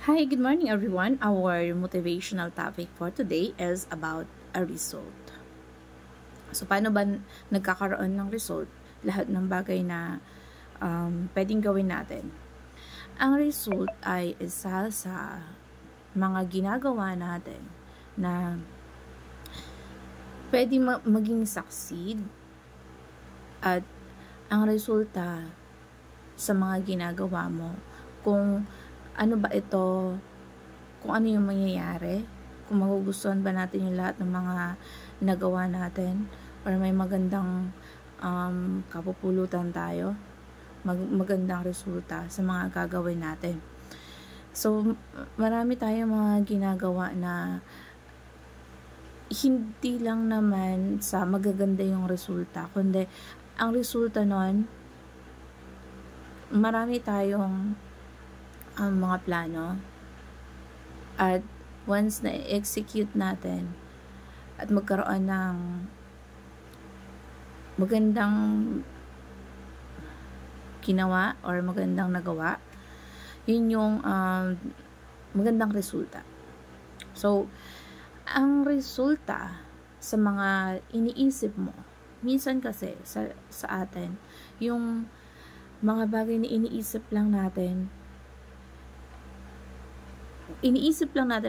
Hi, good morning everyone. Our motivational topic for today is about a result. So, paano ba nagkakaroon ng result? Lahat ng bagay na pwedeng gawin natin. Ang result ay isa sa mga ginagawa natin na pwede maging succeed at ang resulta sa mga ginagawa mo kung ano ba ito, kung ano yung mangyayari, kung magugustuhan ba natin yung lahat ng mga nagawa natin, or may magandang kapupulutan tayo, magandang resulta sa mga gagawin natin. So, marami tayong mga ginagawa na hindi lang naman sa magaganda yung resulta, kundi ang resulta nun, marami tayong mga plano, at once na execute natin at magkaroon ng magandang ginawa or magandang nagawa, yun yung magandang resulta. So, ang resulta sa mga iniisip mo, minsan kasi sa atin, yung mga bagay na iniisip lang natin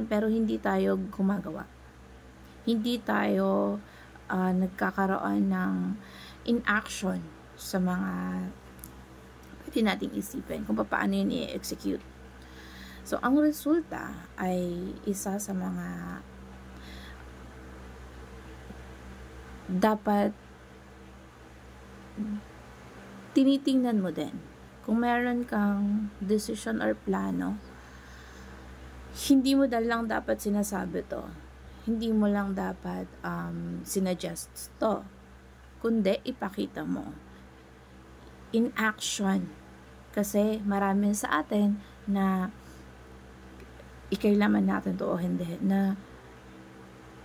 pero hindi tayo gumagawa. Hindi tayo nagkakaroon ng inaction sa mga pwede nating isipin kung paano yun i-execute. So, ang resulta ay isa sa mga dapat tinitingnan mo din. Kung meron kang decision or plano, hindi mo lang dapat sinasabi to. Hindi mo lang dapat sinuggest to. Kundi ipakita mo. In action. Kasi marami sa atin na ikailaman natin to o hindi. Na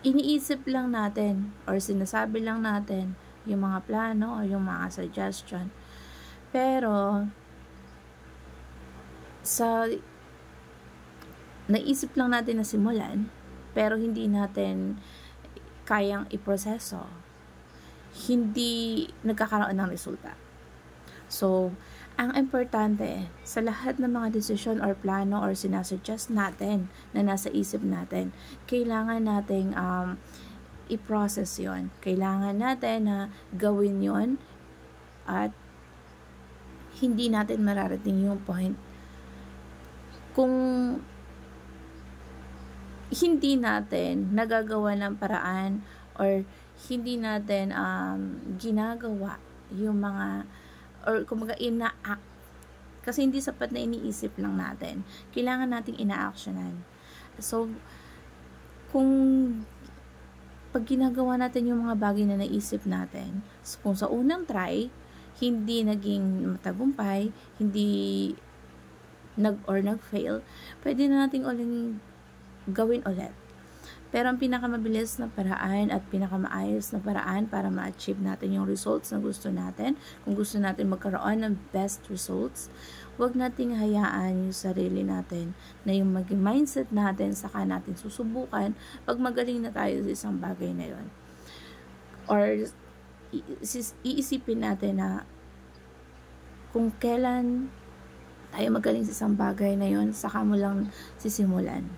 iniisip lang natin or sinasabi lang natin yung mga plano o yung mga suggestion. Pero naisip lang natin na simulan, pero hindi natin kayang iproseso, hindi nagkakaroon ng resulta. So, ang importante sa lahat ng mga decision or plano or sinasuggest natin na nasa isip natin, kailangan nating i-process yon. Kailangan natin na gawin yon at hindi natin mararating yung point kung hindi natin nagagawa ng paraan or hindi natin ginagawa yung mga or kumaga ina-act, kasi hindi sapat na iniisip lang natin, kailangan nating ina-actionan. So, kung pag ginagawa natin yung mga bagay na naisip natin, so kung sa unang try hindi naging matagumpay, hindi nag-fail, pwede na nating uling gawin ulit. Pero ang pinakamabilis na paraan at pinakamaayos na paraan para ma-achieve natin yung results na gusto natin, kung gusto natin magkaroon ng best results, huwag nating hayaan yung sarili natin na yung maging mindset natin, saka natin susubukan pag magaling na tayo sa isang bagay na yun. Or iisipin natin na kung kailan tayo magaling sa isang bagay na yun, saka mo lang sisimulan.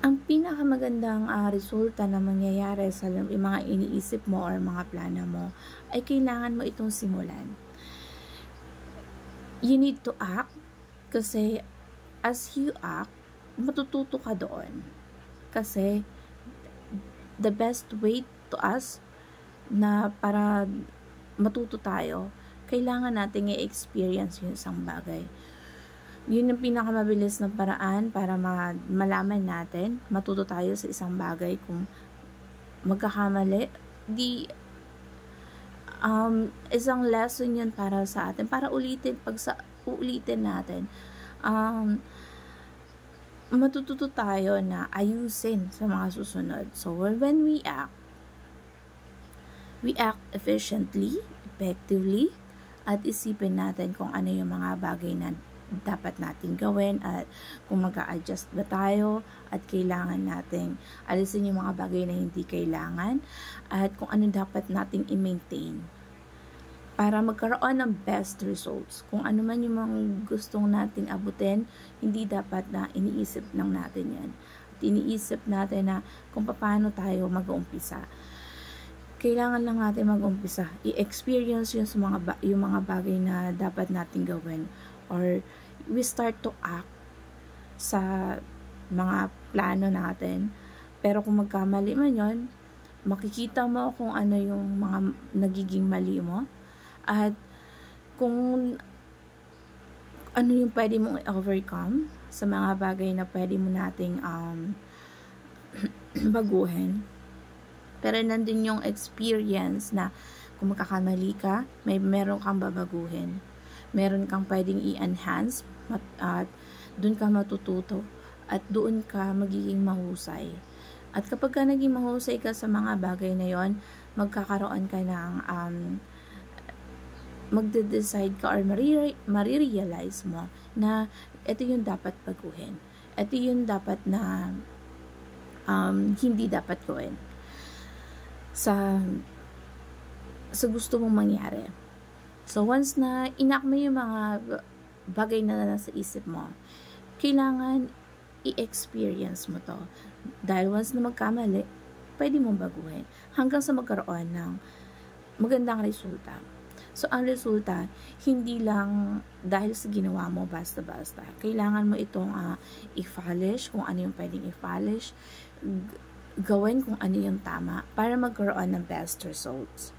Ang pinakamagandang resulta na mangyayari sa mga iniisip mo or mga plano mo ay kailangan mo itong simulan. You need to act, kasi as you act, matututo ka doon. Kasi the best way to us na para matuto tayo, kailangan nating i-experience yung isang bagay. Yun ang pinakamabilis na paraan para malaman natin, matuto tayo sa isang bagay. Kung magkakamali, isang lesson yun para sa atin, para ulitin natin, matututo tayo na ayusin sa mga susunod. So when we act efficiently, effectively, at isipin natin kung ano yung mga bagay na dapat natin gawin at kung mag-a-adjust ba tayo at kailangan nating alisin yung mga bagay na hindi kailangan at kung ano dapat nating i-maintain para magkaroon ng best results. Kung ano man yung mga gustong nating abutin, hindi dapat na iniisip lang natin yan. At iniisip natin na kung paano tayo mag-uumpisa. Kailangan lang natin mag-umpisa. I-experience yung mga bagay na dapat nating gawin. Or we start to act sa mga plano natin. Pero kung magkamali man yun, makikita mo kung ano yung mga nagiging mali mo. At kung ano yung pwede mong i-overcome sa mga bagay na pwede mo nating baguhin. Pero nandun yung experience na kung magkakamali ka, meron kang babaguhin. Meron kang pwedeng i-enhance at doon ka matututo at doon ka magiging mahusay. At kapag ka naging mahusay ka sa mga bagay na yon, magkakaroon ka ng magde-decide ka or marirealize mo na ito yung dapat baguhin. Ito yung dapat na hindi dapat gawin sa gusto mong mangyari. So, once na inak mo yung mga bagay na nasa isip mo, kailangan i-experience mo to. Dahil once na magkamali, pwede mong baguhin hanggang sa magkaroon ng magandang resulta. So, ang resulta, hindi lang dahil sa ginawa mo basta-basta. Kailangan mo itong i-polish, kung ano yung pwedeng i-polish, gawin kung ano yung tama para magkaroon ng best results.